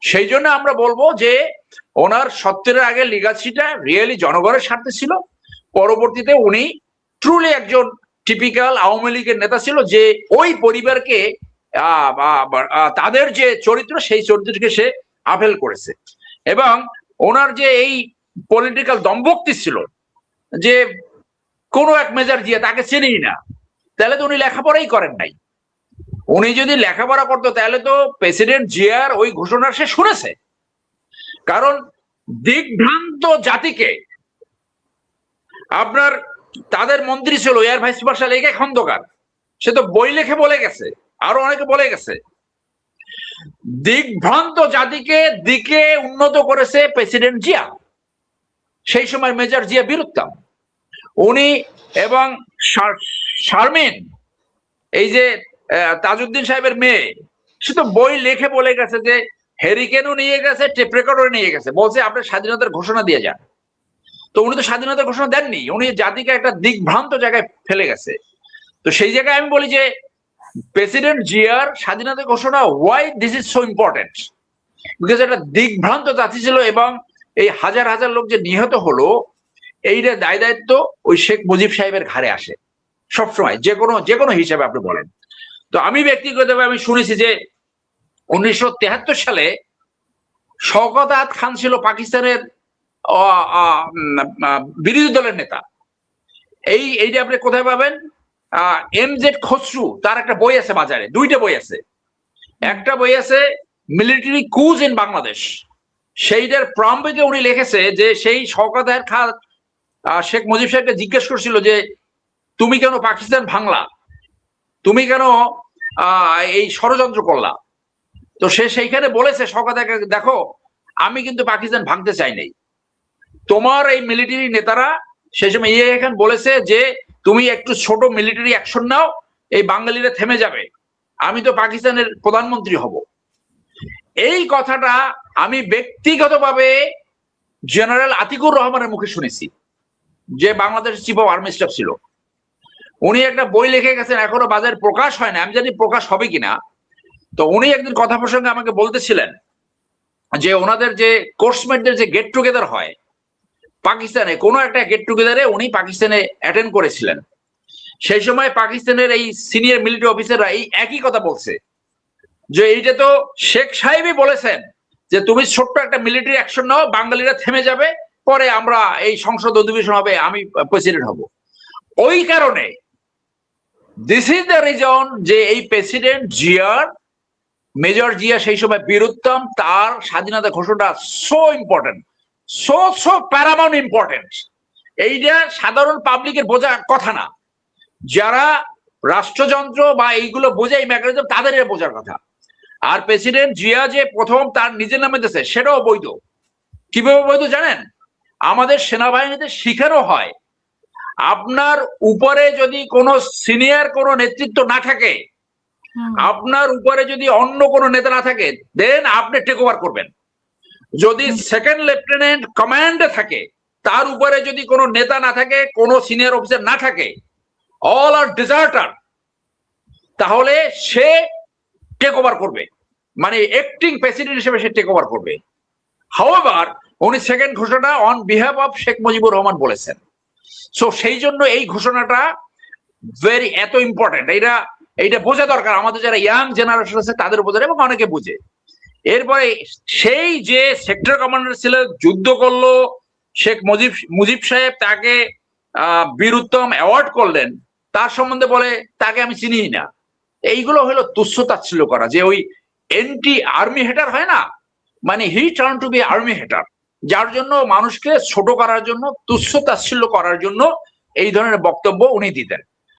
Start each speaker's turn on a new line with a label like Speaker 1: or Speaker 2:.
Speaker 1: সেই জন্য আমরা বলবো যে ওনার 70-এর আগে লিগাসিটা রিয়েলি জনগণের স্বার্থে ছিল। পরবর্তীতে উনি ট্রুলি একজন টিপিক্যাল আওয়ামী লীগের নেতা ছিল, যে ওই পরিবারকে তাদের যে চরিত্র সেই চরিত্রকে সে আভেল করেছে। এবং ওনার যে এই পলিটিক্যাল দম্ভক্তি ছিল যে কোনো এক মেজর জিয়া তাকে চেনেই না, তাহলে তো উনি লেখাপড়াই করেন নাই। উনি যদি লেখাপড়া করতো তাহলে তো প্রেসিডেন্ট জিয়ার ওই ঘোষণা সে শুনেছে। কারণ দিকভ্রান্ত জাতিকে আপনার তাদের মন্ত্রী ছিল এয়ার ভাইস মার্শাল একে খন্দকার, সে তো বই লেখে বলে গেছে, আরো অনেকে বলে গেছে, দিকভ্রান্ত জাতিকে দিকে উন্নত করেছে প্রেসিডেন্ট জিয়া। সেই সময় মেজর জিয়া বীরুত্তম উনি এবং শারমিন, এই যে তাজউদ্দিন সাহেবের মেয়ে, সে তো বই লেখে বলে গেছে যে হেরিকেনও নিয়ে গেছে, টেপ রেকর্ডও নিয়ে গেছে, বলছে আপনি স্বাধীনতার ঘোষণা দিয়ে যান। তো উনি তো স্বাধীনতার ঘোষণা দেননি, উনি জাতিকে একটা দিকভ্রান্ত জায়গায় ফেলে গেছে। তো সেই জায়গায় আমি বলি যে প্রেসিডেন্ট জিয়ার স্বাধীনতা ঘোষণা, why this is so important, because একটা দিকভ্রান্ত জাতি ছিল। এবং এই হাজার হাজার লোক যে নিহত হলো, এইটা দায় দায়িত্ব ওই শেখ মুজিব সাহেবের ঘাড়ে আসে সবসময়, যে কোনো হিসাবে আপনি বলেন। তো আমি ব্যক্তিগতভাবে আমি শুনেছি যে 1973 সালে শওকত আলী খান ছিল পাকিস্তানের বিরোধী দলের নেতা। এইটা আপনি কোথায় পাবেন? এমজেড খসরু, তার একটা বই আছে বাজারে, দুইটা বই আছে। একটা বই আছে মিলিটারি কুজ ইন বাংলাদেশ, সেইটার প্রাম্বিকে উনি লিখেছে যে সেই শওকত আলী খান শেখ মুজিব সাহেবকে জিজ্ঞেস করছিল যে তুমি কেন পাকিস্তান ভাঙলা, তুমি কেন এই ষড়যন্ত্র করলা? তো সে সেইখানে বলেছে শওকত আলী, দেখো আমি কিন্তু পাকিস্তান ভাঙতে চাই নাই, তোমার এই মিলিটারি নেতারা সেই সময় এখানে বলেছে যে তুমি একটু ছোট মিলিটারি অ্যাকশন নাও, এই বাঙালিরা থেমে যাবে, আমি তো পাকিস্তানের প্রধানমন্ত্রী হব। এই কথাটা আমি ব্যক্তিগতভাবে জেনারেল আতিকুর রহমানের মুখে শুনেছি, যে Bangladesh chief of army staff ছিল। উনি একটা বই লিখে গেছেন, এখনো বাজারে প্রকাশ হয় না, আমি জানি প্রকাশ হবে কিনা। তো উনি একদিন কথা প্রসঙ্গে আমাকে বলতেছিলেন যে ওনাদের যে কোর্সমেটদের যে গেট টুগেদার হয় পাকিস্তানে, কোনো একটা গেট টুগেদারে উনি পাকিস্তানে অ্যাটেন্ড করেছিলেন। সেই সময় পাকিস্তানের এই সিনিয়র মিলিটারি অফিসাররা এই একই কথা বলছে যে এইটা তো শেখ সাহেবই বলেছেন যে তুমি ছোট্ট একটা মিলিটারি অ্যাকশন নাও, বাঙালিরা থেমে যাবে, পরে আমরা এই সংসদ অধিবেশন হবে, আমি প্রেসিডেন্ট হব। ওই কারণে দিস ইজ দ্য রিজন যে এই প্রেসিডেন্ট জিয়ার, মেজর জিয়া সেই সময় বীরুত্তম, তার স্বাধীনতা ঘোষণা so important, so Paramount important. এইটা সাধারণ পাবলিকের বোঝার কথা না, যারা রাষ্ট্রযন্ত্র বা এইগুলো বোঝাই মেকানিজম তাদের বোঝার কথা। আর প্রেসিডেন্ট জিয়া যে প্রথম তার নিজের নামে দিয়েছে সেটাও বৈধ। কিভাবে বৈধ জানেন? আমাদের সেনাবাহিনীতে শিখানো হয় আপনার উপরে যদি কোনো সিনিয়র কোনো নেতৃত্ব না থাকে, আপনার উপরে যদি অন্য কোনো নেতা না থাকে, দেন আপনি টেক ওভার করবেন। যদি সেকেন্ড লেফটেন্যান্ট কমান্ডে থাকে, তার উপরে যদি কোনো নেতা না থাকে, কোনো সিনিয়র অফিসার না থাকে, অল আর ডিজার্টার, তাহলে সে টেক ওভার করবে, মানে অ্যাক্টিং প্রেসিডেন্ট হিসেবে সে টেক ওভার করবে। হাউএভার উনি সেকেন্ড ঘোষণা on behalf of Sheikh Mujibur Rahman বলেছেন। সো সেই জন্য এই ঘোষণাটা ভেরি এত ইম্পর্টেন্ট, এইটা বোঝা দরকার আমাদের যারা ইয়াং জেনারেশন আছে তাদের বোঝার, এবং অনেকে বুঝে। এরপরে সেই যে সেক্টর কমান্ডার ছিল, যুদ্ধ করলো, শেখ মুজিব সাহেব তাকে বীরুত্তম অ্যাওয়ার্ড করলেন, তার সম্বন্ধে বলে তাকে আমি চিনি না। এইগুলো হলো তুচ্ছ তাচ্ছিল্য করা, যে ওই এন্টি আর্মি হেটার হয় না, মানে he turn to be army hater, যার জন্য মানুষকে ছোট করার জন্য, তুচ্ছ তাচ্ছিল্য করার জন্য এই ধরনের বক্তব্য উনি দিতেন।